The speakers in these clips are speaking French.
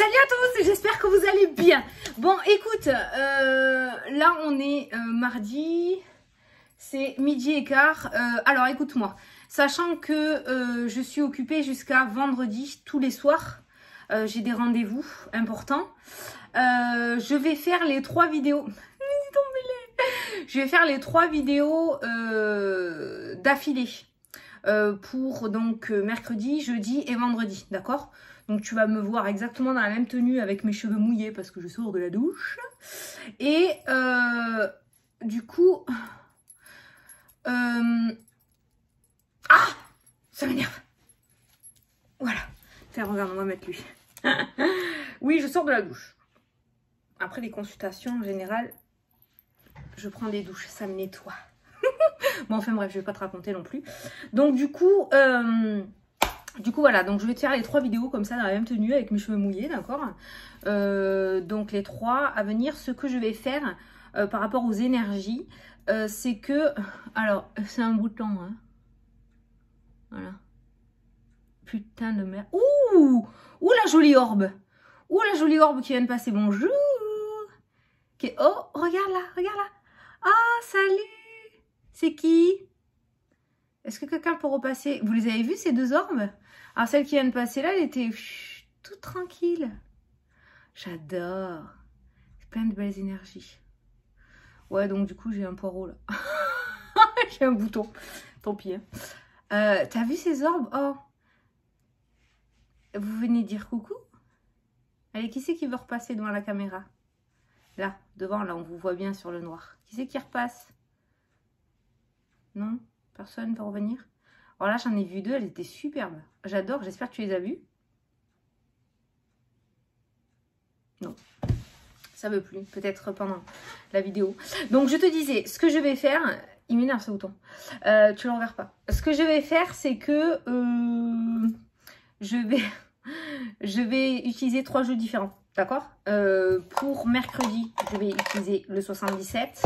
Salut à tous, j'espère que vous allez bien. Bon, écoute, là on est mardi, c'est midi et quart. Alors écoute-moi, sachant que je suis occupée jusqu'à vendredi tous les soirs, j'ai des rendez-vous importants. Je vais faire les 3 vidéos. Je vais faire les 3 vidéos d'affilée pour donc mercredi, jeudi et vendredi, d'accord? Donc tu vas me voir exactement dans la même tenue avec mes cheveux mouillés parce que je sors de la douche. Et du coup... Ah, ça m'énerve. Voilà. Tiens, regarde, on va mettre lui. Oui, je sors de la douche. Après les consultations, en général, je prends des douches, ça me nettoie. Bon, enfin bref, je vais pas te raconter non plus. Donc du coup, voilà, donc je vais te faire les 3 vidéos comme ça dans la même tenue avec mes cheveux mouillés, d'accord. Donc les 3 à venir. Ce que je vais faire par rapport aux énergies, c'est que... Alors, c'est un bouton, hein. Voilà. Putain de merde. Ouh, ouh la jolie orbe. Ouh la jolie orbe qui vient de passer, bonjour. Oh, regarde là, regarde là. Oh, salut. C'est qui? Est-ce que quelqu'un peut repasser? Vous les avez vus ces 2 orbes? Alors celle qui vient de passer là, elle était toute tranquille. J'adore. C'est plein de belles énergies. Ouais, donc du coup j'ai un poireau là. J'ai un bouton. Tant pis. Hein. T'as vu ces orbes? Oh. Vous venez dire coucou? Allez, qui c'est qui veut repasser devant la caméra? Là, devant, là, on vous voit bien sur le noir. Qui c'est qui repasse? Non? Personne peut revenir? Alors là, j'en ai vu 2, elles étaient superbes. J'adore, j'espère que tu les as vues. Non. Ça veut plus, peut-être pendant la vidéo. Donc, je te disais, ce que je vais faire... Il m'énerve ce bouton. Tu le regardes pas. Ce que je vais faire, c'est que... je vais utiliser 3 jeux différents. D'accord? Pour mercredi, je vais utiliser le 77.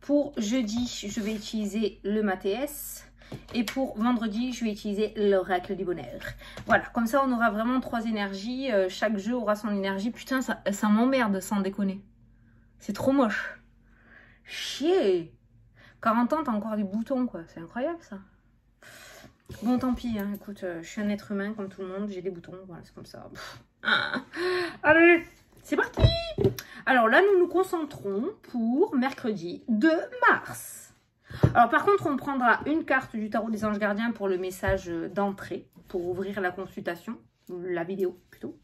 Pour jeudi, je vais utiliser le Mathéès. Et pour vendredi, je vais utiliser l'oracle du bonheur. Voilà, comme ça, on aura vraiment 3 énergies. Chaque jeu aura son énergie. Putain, ça m'emmerde, sans déconner. C'est trop moche. Chier. 40 ans, t'as encore des boutons, quoi. C'est incroyable, ça. Bon, tant pis, hein. Écoute, je suis un être humain comme tout le monde. J'ai des boutons, voilà, c'est comme ça. Allez, c'est parti. Alors là, nous nous concentrons pour mercredi 2 mars. Alors par contre, on prendra une carte du tarot des anges gardiens pour le message d'entrée, pour ouvrir la consultation, la vidéo plutôt.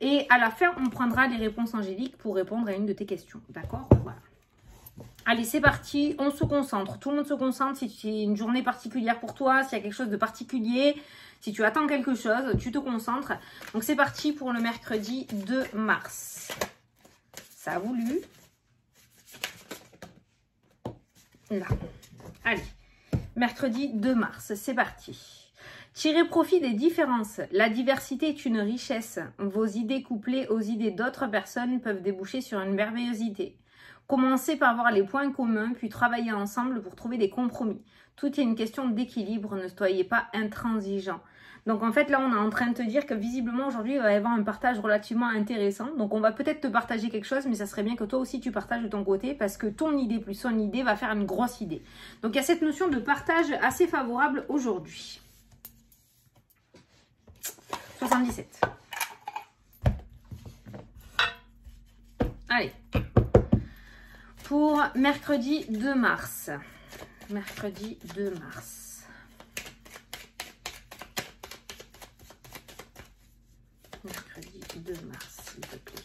Et à la fin, on prendra les réponses angéliques pour répondre à une de tes questions. D'accord? Voilà. Allez, c'est parti, on se concentre. Tout le monde se concentre. Si c'est une journée particulière pour toi, s'il y a quelque chose de particulier, si tu attends quelque chose, tu te concentres. Donc c'est parti pour le mercredi 2 mars. Ça a voulu. Là. Allez, mercredi 2 mars, c'est parti. Tirez profit des différences. La diversité est une richesse. Vos idées couplées aux idées d'autres personnes peuvent déboucher sur une merveillosité. Commencez par voir les points communs, puis travaillez ensemble pour trouver des compromis. Tout est une question d'équilibre, ne soyez pas intransigeants. Donc en fait là on est en train de te dire que visiblement aujourd'hui il va y avoir un partage relativement intéressant. Donc on va peut-être te partager quelque chose, mais ça serait bien que toi aussi tu partages de ton côté parce que ton idée plus son idée va faire une grosse idée. Donc il y a cette notion de partage assez favorable aujourd'hui. 77. Allez. Pour mercredi 2 mars. Mercredi 2 mars. Mercredi 2 mars, s'il te plaît.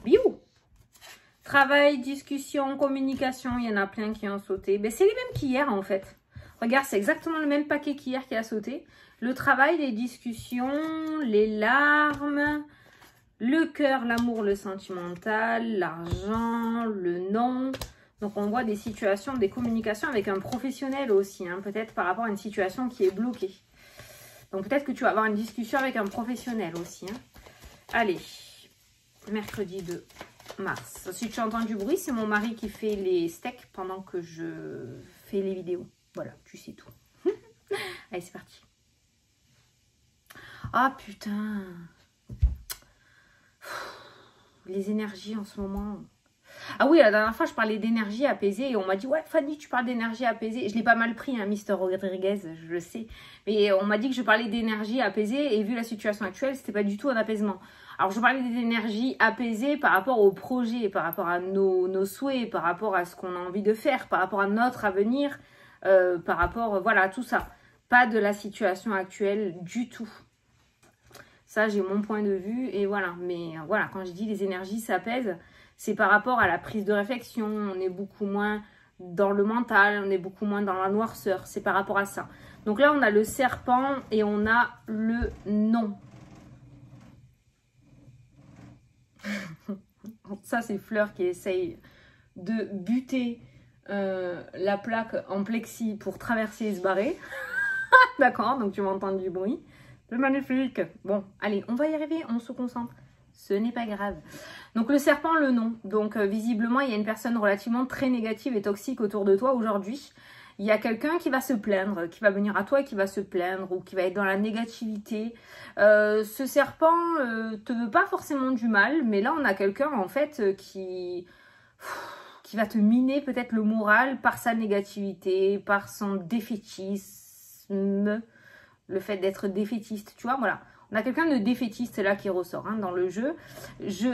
Biou! Travail, discussion, communication, il y en a plein qui ont sauté. Ben, c'est les mêmes qu'hier en fait. Regarde, c'est exactement le même paquet qu'hier qui a sauté. Le travail, les discussions, les larmes, le cœur, l'amour, le sentimental, l'argent, le non. Donc on voit des situations, des communications avec un professionnel aussi, hein, peut-être par rapport à une situation qui est bloquée. Donc peut-être que tu vas avoir une discussion avec un professionnel aussi. Hein. Allez, mercredi 2 mars. Si tu entends du bruit, c'est mon mari qui fait les steaks pendant que je fais les vidéos. Voilà, tu sais tout. Allez, c'est parti. Ah, putain. Les énergies en ce moment. Ah oui, la dernière fois, je parlais d'énergie apaisée et on m'a dit, ouais, Fanny, tu parles d'énergie apaisée. Je l'ai pas mal pris, hein, Mister Rodriguez, je le sais. Mais on m'a dit que je parlais d'énergie apaisée et vu la situation actuelle, c'était pas du tout un apaisement. Alors, je parlais d'énergie apaisée par rapport au projet, par rapport à nos souhaits, par rapport à ce qu'on a envie de faire, par rapport à notre avenir, par rapport, voilà, à tout ça. Pas de la situation actuelle du tout. Ça, j'ai mon point de vue et voilà. Mais voilà, quand je dis les énergies s'apaisent, c'est par rapport à la prise de réflexion. On est beaucoup moins dans le mental, on est beaucoup moins dans la noirceur. C'est par rapport à ça. Donc là, on a le serpent et on a le non. Ça, c'est Fleur qui essaye de buter la plaque en plexi pour traverser et se barrer. D'accord, donc tu m'entends du bruit. C'est magnifique. Bon, allez, on va y arriver, on se concentre. Ce n'est pas grave. Donc le serpent, le non. Donc visiblement, il y a une personne relativement très négative et toxique autour de toi aujourd'hui. Il y a quelqu'un qui va se plaindre, qui va venir à toi et qui va se plaindre ou qui va être dans la négativité. Ce serpent te veut pas forcément du mal, mais là, on a quelqu'un en fait qui va te miner peut-être le moral par sa négativité, par son défaitisme. Le fait d'être défaitiste, tu vois, voilà. On a quelqu'un de défaitiste là qui ressort hein, dans le jeu.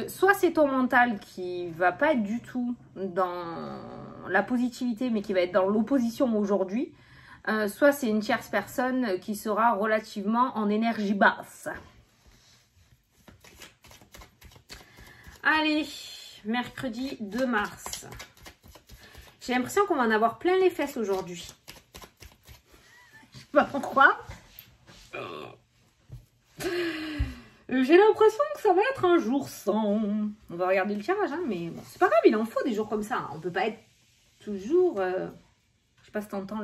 Soit c'est ton mental qui va pas être du tout dans la positivité, mais qui va être dans l'opposition aujourd'hui. Soit c'est une tierce personne qui sera relativement en énergie basse. Allez, mercredi 2 mars. J'ai l'impression qu'on va en avoir plein les fesses aujourd'hui. Je sais pas pourquoi. J'ai l'impression que ça va être un jour sans. On va regarder le tirage, hein, mais bon, c'est pas grave, il en faut des jours comme ça. Hein. On peut pas être toujours. Je sais pas si t'entends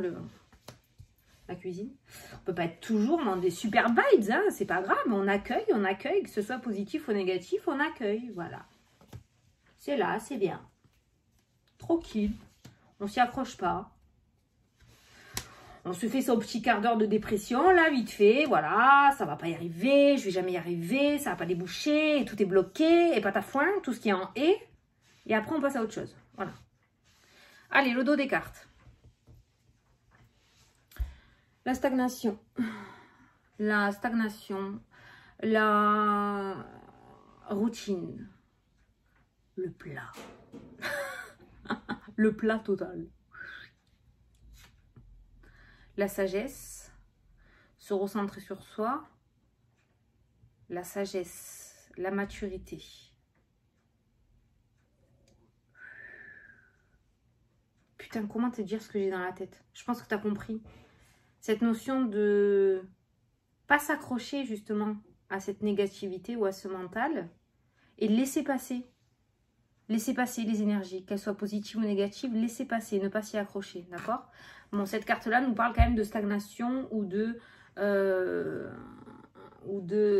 la cuisine. On peut pas être toujours dans des super vibes, hein, c'est pas grave. On accueille, que ce soit positif ou négatif, on accueille, voilà. C'est là, c'est bien. Tranquille. On s'y accroche pas. On se fait son petit quart d'heure de dépression, là, vite fait, voilà, ça va pas y arriver, je vais jamais y arriver, ça va pas déboucher, tout est bloqué, et patafouin, tout ce qui est en et. Et après, on passe à autre chose, voilà. Allez, le dos des cartes. La stagnation. La stagnation. La routine. Le plat. Le plat total. La sagesse, se recentrer sur soi, la sagesse, la maturité. Putain, comment te dire ce que j'ai dans la tête? Je pense que tu as compris. Cette notion de pas s'accrocher justement à cette négativité ou à ce mental et laisser passer. Laissez passer les énergies, qu'elles soient positives ou négatives, laissez passer, ne pas s'y accrocher, d'accord? Bon, cette carte-là nous parle quand même de stagnation ou de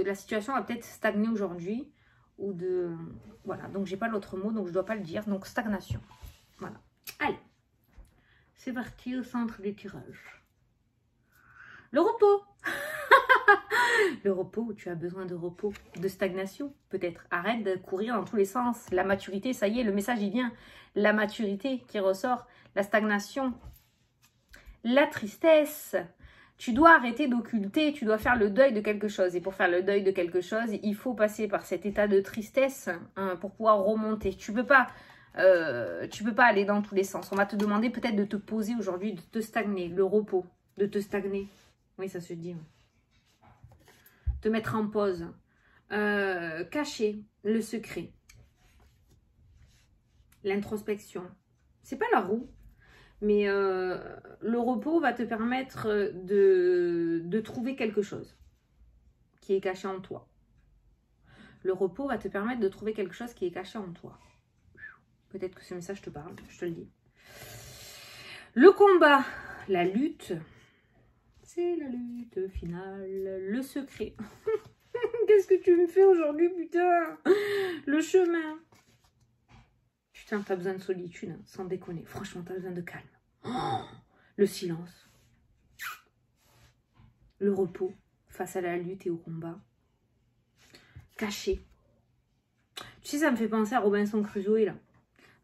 la situation va peut-être stagner aujourd'hui ou de... Voilà, donc j'ai pas l'autre mot, donc je dois pas le dire, donc stagnation. Voilà. Allez, c'est parti au centre du tirage. Le repos. Le repos, où tu as besoin de repos, de stagnation peut-être. Arrête de courir dans tous les sens. La maturité, ça y est, le message il vient. La maturité qui ressort, la stagnation, la tristesse. Tu dois arrêter d'occulter, tu dois faire le deuil de quelque chose. Et pour faire le deuil de quelque chose, il faut passer par cet état de tristesse hein, pour pouvoir remonter. Tu peux pas aller dans tous les sens. On va te demander peut-être de te poser aujourd'hui, de te stagner, le repos, de te stagner. Oui, ça se dit. Ouais. Te mettre en pause, cacher le secret, l'introspection. C'est pas la roue, mais le repos va te permettre de trouver quelque chose qui est caché en toi. Le repos va te permettre de trouver quelque chose qui est caché en toi. Peut-être que ce message te parle, je te le dis. Le combat, la lutte... C'est la lutte finale, le secret. Qu'est-ce que tu me fais aujourd'hui, putain? Le chemin. Putain, t'as besoin de solitude, hein, sans déconner. Franchement, t'as besoin de calme. Oh, le silence. le repos face à la lutte et au combat. Caché. Tu sais, ça me fait penser à Robinson Crusoe, là.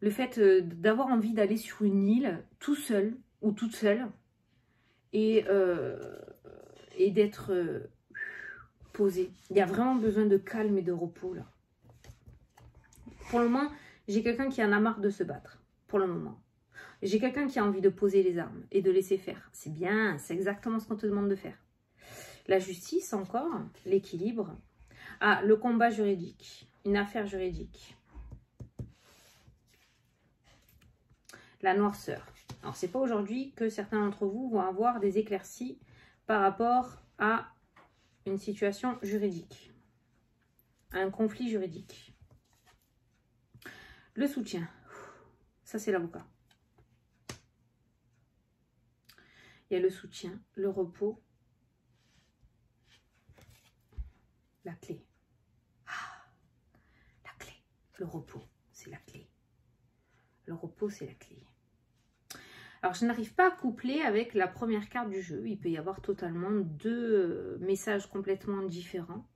Le fait d'avoir envie d'aller sur une île tout seul ou toute seule et d'être posé. Il y a vraiment besoin de calme et de repos, là. Pour le moment, j'ai quelqu'un qui en a marre de se battre. Pour le moment. J'ai quelqu'un qui a envie de poser les armes et de laisser faire. C'est bien, c'est exactement ce qu'on te demande de faire. La justice, encore, l'équilibre. Ah, le combat juridique, une affaire juridique. La noirceur. Alors, c'est pas aujourd'hui que certains d'entre vous vont avoir des éclaircies par rapport à une situation juridique, à un conflit juridique. Le soutien. Ça, c'est l'avocat. Il y a le soutien, le repos, la clé. Ah, la clé. Le repos, c'est la clé. Le repos, c'est la clé. Alors, je n'arrive pas à coupler avec la première carte du jeu. Il peut y avoir totalement deux messages complètement différents.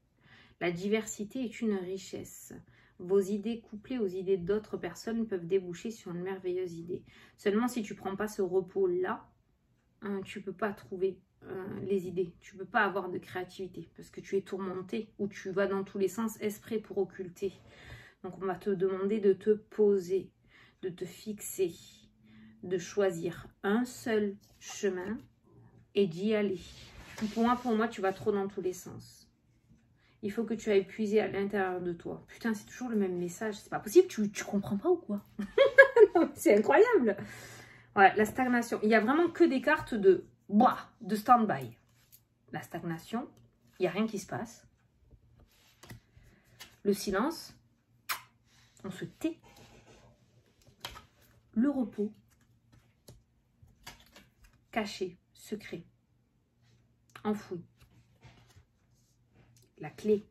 La diversité est une richesse. Vos idées couplées aux idées d'autres personnes peuvent déboucher sur une merveilleuse idée. Seulement, si tu ne prends pas ce repos-là, tu ne peux pas trouver les idées. Tu ne peux pas avoir de créativité parce que tu es tourmenté ou tu vas dans tous les sens exprès pour occulter. Donc, on va te demander de te poser, de te fixer, de choisir un seul chemin et d'y aller. Pour moi, tu vas trop dans tous les sens. Il faut que tu ailles puiser à l'intérieur de toi. Putain, c'est toujours le même message. C'est pas possible, tu comprends pas ou quoi? C'est incroyable. Ouais, la stagnation. Il n'y a vraiment que des cartes de stand-by. La stagnation, il n'y a rien qui se passe. Le silence, on se tait. Le repos, caché, secret, enfoui. La clé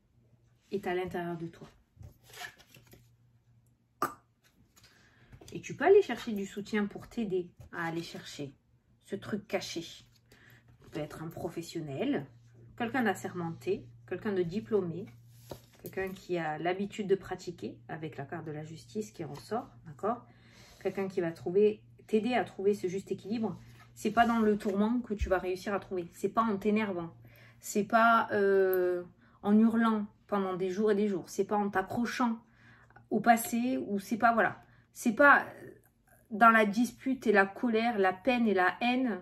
est à l'intérieur de toi. Et tu peux aller chercher du soutien pour t'aider à aller chercher ce truc caché. Ça peut être un professionnel, quelqu'un d'assermenté, quelqu'un de diplômé, quelqu'un qui a l'habitude de pratiquer avec la carte de la justice qui ressort, d'accord? Quelqu'un qui va t'aider à trouver ce juste équilibre. C'est pas dans le tourment que tu vas réussir à trouver. C'est pas en t'énervant. C'est pas en hurlant pendant des jours et des jours. C'est pas en t'accrochant au passé ou c'est pas, voilà. C'est pas dans la dispute et la colère, la peine et la haine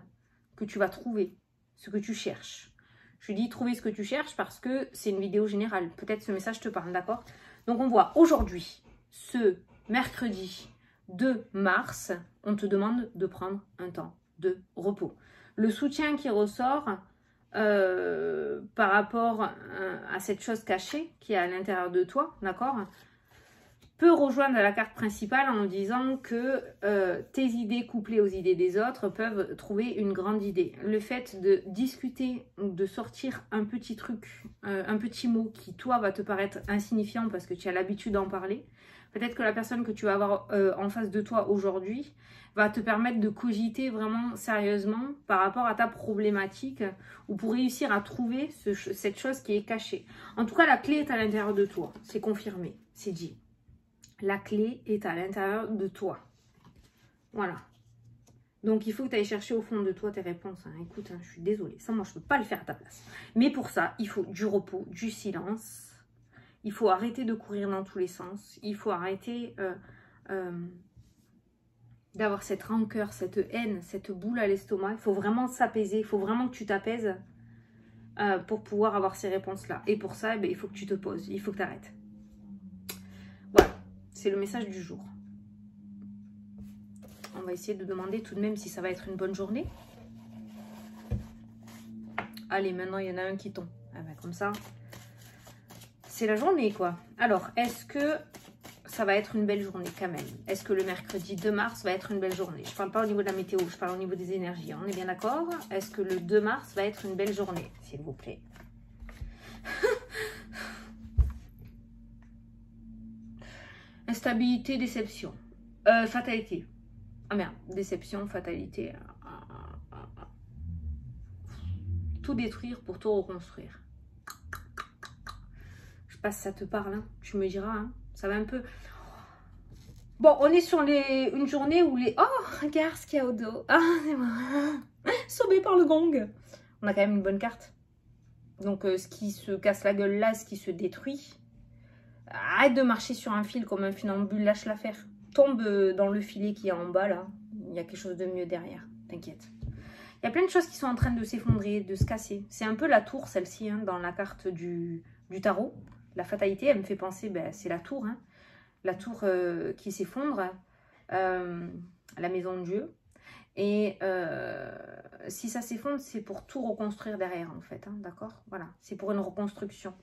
que tu vas trouver ce que tu cherches. Je dis trouver ce que tu cherches parce que c'est une vidéo générale. Peut-être ce message te parle, d'accord? Donc on voit aujourd'hui, ce mercredi 2 mars, on te demande de prendre un temps de repos. Le soutien qui ressort par rapport à cette chose cachée qui est à l'intérieur de toi, d'accord, peut rejoindre la carte principale en disant que tes idées couplées aux idées des autres peuvent trouver une grande idée. Le fait de discuter ou de sortir un petit truc, un petit mot qui toi va te paraître insignifiant parce que tu as l'habitude d'en parler, peut-être que la personne que tu vas avoir en face de toi aujourd'hui va te permettre de cogiter vraiment sérieusement par rapport à ta problématique ou pour réussir à trouver cette chose qui est cachée. En tout cas, la clé est à l'intérieur de toi. C'est confirmé, c'est dit. La clé est à l'intérieur de toi. Voilà. Donc, il faut que tu ailles chercher au fond de toi tes réponses. Hein. Écoute, hein, je suis désolée. Ça, moi, je ne peux pas le faire à ta place. Mais pour ça, il faut du repos, du silence. Il faut arrêter de courir dans tous les sens. Il faut arrêter d'avoir cette rancœur, cette haine, cette boule à l'estomac. Il faut vraiment s'apaiser. Il faut vraiment que tu t'apaises pour pouvoir avoir ces réponses-là. Et pour ça, eh bien, il faut que tu te poses. Il faut que tu arrêtes. Voilà. C'est le message du jour. On va essayer de demander tout de même si ça va être une bonne journée. Allez, maintenant, il y en a un qui tombe. Ah ben, comme ça, c'est la journée, quoi. Alors, est-ce que ça va être une belle journée quand même? Est-ce que le mercredi 2 mars va être une belle journée? Je ne parle pas au niveau de la météo, je parle au niveau des énergies. On est bien d'accord? Est-ce que le 2 mars va être une belle journée? S'il vous plaît. Instabilité, déception. Fatalité. Ah merde, déception, fatalité. tout détruire pour tout reconstruire. Je sais pas si ça te parle, hein. Tu me diras, hein. Ça va un peu... Bon, on est sur une journée où les... Oh, regarde ce qu'il y a au dos. Ah, c'est moi. Sauvée par le gong. On a quand même une bonne carte. Donc, ce qui se casse la gueule là, ce qui se détruit. Arrête de marcher sur un fil comme un funambule, lâche l'affaire. Tombe dans le filet qui est en bas là. Il y a quelque chose de mieux derrière. T'inquiète. Il y a plein de choses qui sont en train de s'effondrer, de se casser. C'est un peu la tour, celle-ci, hein, dans la carte du tarot. La fatalité, elle me fait penser, ben, c'est la tour. Hein. La tour qui s'effondre. La maison de Dieu. Et si ça s'effondre, c'est pour tout reconstruire derrière, en fait. Hein, d'accord? Voilà. C'est pour une reconstruction.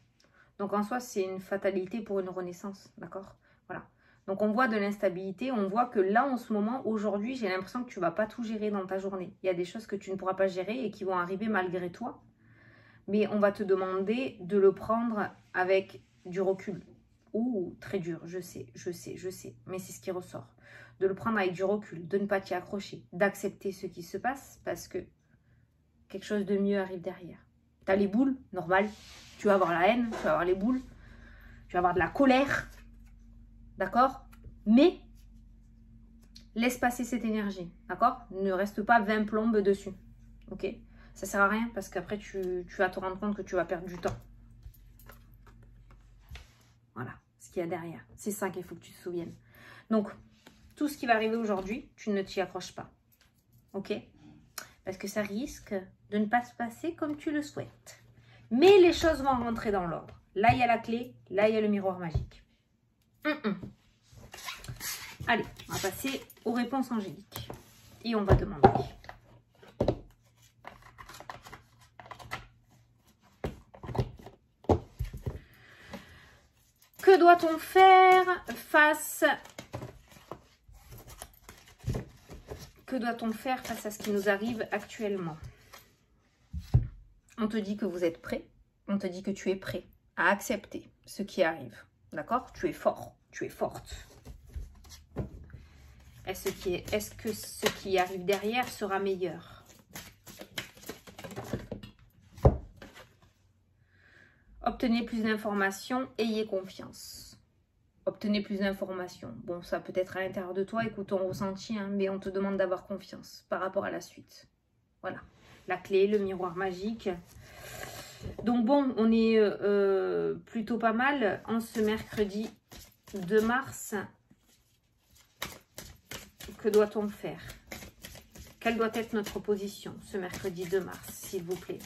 Donc, en soi, c'est une fatalité pour une renaissance. D'accord? Voilà. Donc, on voit de l'instabilité. On voit que là, en ce moment, aujourd'hui, j'ai l'impression que tu ne vas pas tout gérer dans ta journée. Il y a des choses que tu ne pourras pas gérer et qui vont arriver malgré toi. Mais on va te demander de le prendre avec du recul. Ouh, très dur, je sais. Mais c'est ce qui ressort. De le prendre avec du recul, de ne pas t'y accrocher, d'accepter ce qui se passe parce que quelque chose de mieux arrive derrière. Tu as les boules, normal. Tu vas avoir la haine, tu vas avoir les boules, tu vas avoir de la colère. D'accord? Mais laisse passer cette énergie. D'accord? Ne reste pas 20 plombes dessus. Ok? Ça sert à rien parce qu'après, tu vas te rendre compte que tu vas perdre du temps. Voilà ce qu'il y a derrière. C'est ça qu'il faut que tu te souviennes. Donc, tout ce qui va arriver aujourd'hui, tu ne t'y accroches pas. Ok? Parce que ça risque de ne pas se passer comme tu le souhaites. Mais les choses vont rentrer dans l'ordre. Là, il y a la clé. Là, il y a le miroir magique. Allez, on va passer aux réponses angéliques. Et on va demander. Que doit-on faire face... Que doit-on faire face à ce qui nous arrive actuellement? On te dit que vous êtes prêt. On te dit que tu es prêt à accepter ce qui arrive. D'accord? Tu es fort. Tu es forte. Est-ce que ce qui arrive derrière sera meilleur? Obtenez plus d'informations. Ayez confiance. Obtenez plus d'informations. Bon, ça peut être à l'intérieur de toi, écoute ton ressenti, hein, mais on te demande d'avoir confiance par rapport à la suite. Voilà. La clé, le miroir magique. Donc bon, on est plutôt pas mal en ce mercredi 2 mars. Que doit-on faire? Quelle doit être notre position ce mercredi 2 mars, s'il vous plaît?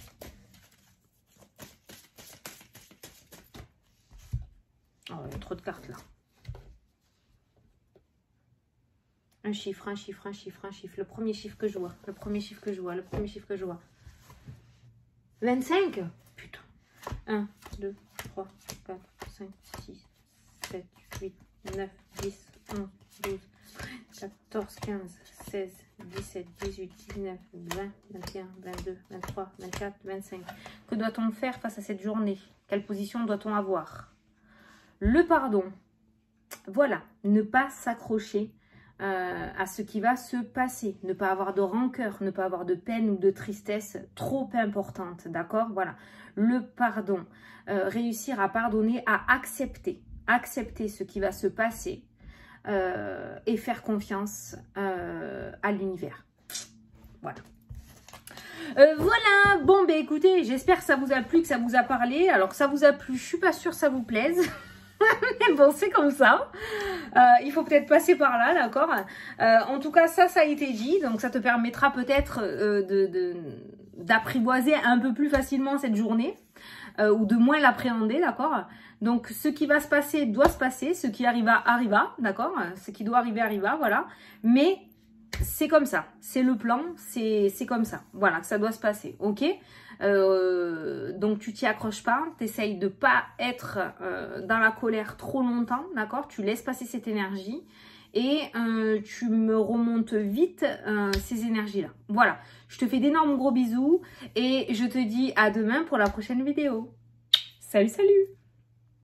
Oh, il y a trop de cartes là. Un chiffre, un chiffre, un chiffre, un chiffre. Le premier chiffre que je vois. Le premier chiffre que je vois. Le premier chiffre que je vois. 25? Putain. 1, 2, 3, 4, 5, 6, 7, 8, 9, 10, 11, 12, 14, 15, 16, 17, 18, 19, 20, 21, 22, 23, 24, 25. Que doit-on faire face à cette journée? Quelle position doit-on avoir? Le pardon. Voilà. Ne pas s'accrocher à ce qui va se passer. Ne pas avoir de rancœur, ne pas avoir de peine ou de tristesse trop importante. D'accord? Voilà. Le pardon. Réussir à pardonner, à accepter. Accepter ce qui va se passer et faire confiance à l'univers. Voilà. Voilà. Bon, ben écoutez, j'espère que ça vous a plu, que ça vous a parlé. Alors que ça vous a plu, je suis pas sûre que ça vous plaise. Mais bon, c'est comme ça. Il faut peut-être passer par là, d'accord? En tout cas, ça a été dit. Donc, ça te permettra peut-être d'apprivoiser un peu plus facilement cette journée. Ou de moins l'appréhender, d'accord? Donc, ce qui va se passer doit se passer. Ce qui arriva, arriva, d'accord? Ce qui doit arriver, arriva, voilà. Mais c'est comme ça. C'est le plan, c'est comme ça. Voilà, ça doit se passer, ok? Donc tu t'y accroches pas, tu essayes de pas être dans la colère trop longtemps, d'accord? Tu laisses passer cette énergie et tu me remontes vite ces énergies-là. Voilà, je te fais d'énormes gros bisous et je te dis à demain pour la prochaine vidéo. Salut, salut!